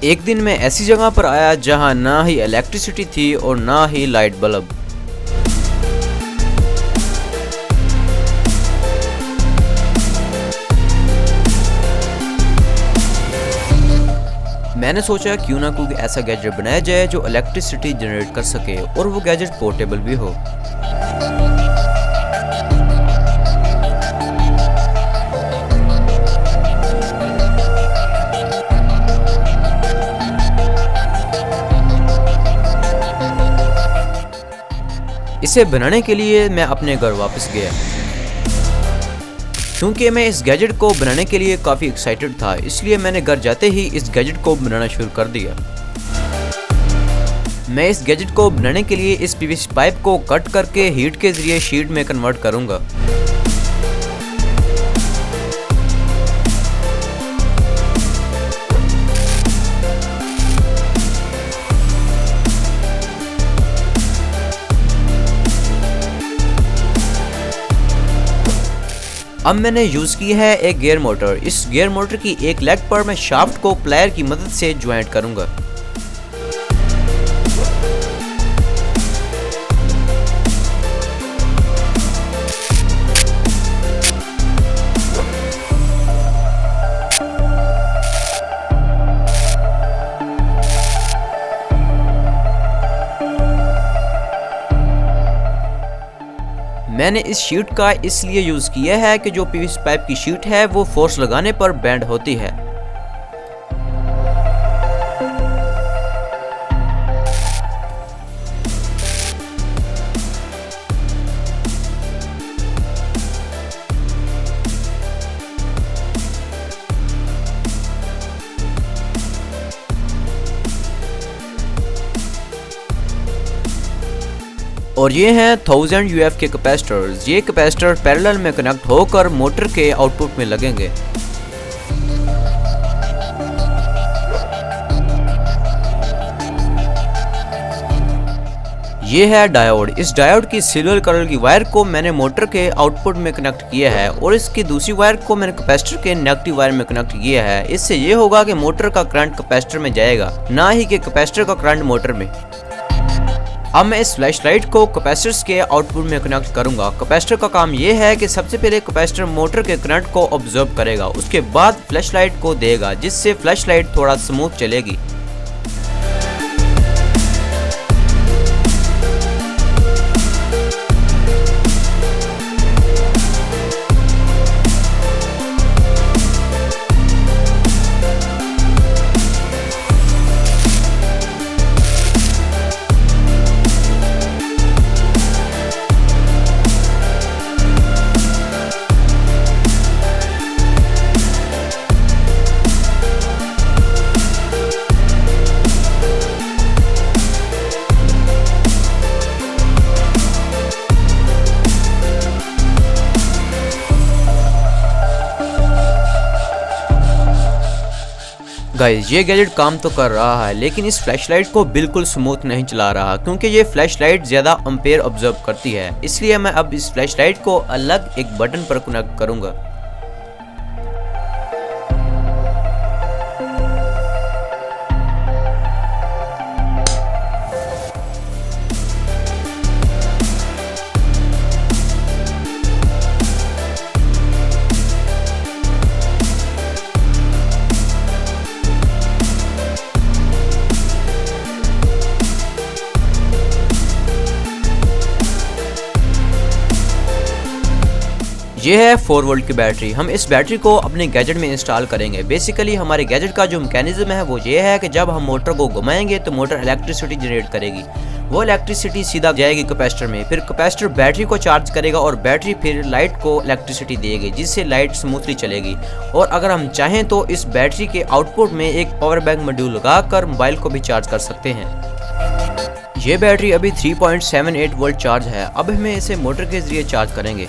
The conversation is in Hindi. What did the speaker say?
एक दिन मैं ऐसी जगह पर आया जहां ना ही इलेक्ट्रिसिटी थी और ना ही लाइट बल्ब। मैंने सोचा क्यों ना कोई ऐसा गैजेट बनाया जाए जो इलेक्ट्रिसिटी जनरेट कर सके और वो गैजेट पोर्टेबल भी हो। इसे बनाने के लिए मैं अपने घर वापस गया। क्योंकि मैं इस गैजेट को बनाने के लिए काफ़ी एक्साइटेड था, इसलिए मैंने घर जाते ही इस गैजेट को बनाना शुरू कर दिया। मैं इस गैजेट को बनाने के लिए इस पीवीसी पाइप को कट करके हीट के ज़रिए शीट में कन्वर्ट करूँगा। अब मैंने यूज़ की है एक गियर मोटर। इस गियर मोटर की एक लेग पर मैं शाफ्ट को प्लायर की मदद से ज्वाइंट करूंगा। मैंने इस शीट का इसलिए यूज़ किया है कि जो पीवीसी पाइप की शीट है वो फोर्स लगाने पर बेंड होती है। और ये हैं 1000 UF के कैपेसिटर्स। ये कैपेसिटर पैरेलल में कनेक्ट होकर मोटर के आउटपुट में लगेंगे। ये है डायोड। इस डायोड की सिल्वर कलर की वायर को मैंने मोटर के आउटपुट में कनेक्ट किया है और इसकी दूसरी वायर को मैंने कैपेसिटर के नेगेटिव वायर में कनेक्ट किया है। इससे ये होगा कि मोटर का करंट कैपेसिटर में जाएगा, ना ही कि कैपेसिटर का करंट मोटर में। अब मैं इस फ्लैश लाइट को कैपेसिटर्स के आउटपुट में कनेक्ट करूंगा। कैपेसिटर का काम यह है कि सबसे पहले कैपेसिटर मोटर के करंट को ऑब्जर्व करेगा, उसके बाद फ्लैश लाइट को देगा, जिससे फ्लैश लाइट थोड़ा स्मूथ चलेगी। गाइस, ये गैजेट काम तो कर रहा है, लेकिन इस फ्लैशलाइट को बिल्कुल स्मूथ नहीं चला रहा, क्योंकि ये फ्लैशलाइट ज़्यादा एम्पेयर ऑब्जर्व करती है। इसलिए मैं अब इस फ्लैशलाइट को अलग एक बटन पर कनेक्ट करूंगा। ये है 4 वोल्ट की बैटरी। हम इस बैटरी को अपने गैजेट में इंस्टॉल करेंगे। बेसिकली हमारे गैजेट का जो मैकेनिज्म है वो ये है कि जब हम मोटर को घुमाएंगे तो मोटर इलेक्ट्रिसिटी जनरेट करेगी। वो इलेक्ट्रिसिटी सीधा जाएगी कैपेसिटर में, फिर कैपेसिटर बैटरी को चार्ज करेगा और बैटरी फिर लाइट को इलेक्ट्रिसिटी देगी, जिससे लाइट स्मूथली चलेगी। और अगर हम चाहें तो इस बैटरी के आउटपुट में एक पावर बैंक मॉड्यूल लगाकर मोबाइल को भी चार्ज कर सकते हैं। ये बैटरी अभी 3.78 वोल्ट चार्ज है। अब हमें इसे मोटर के जरिए चार्ज करेंगे।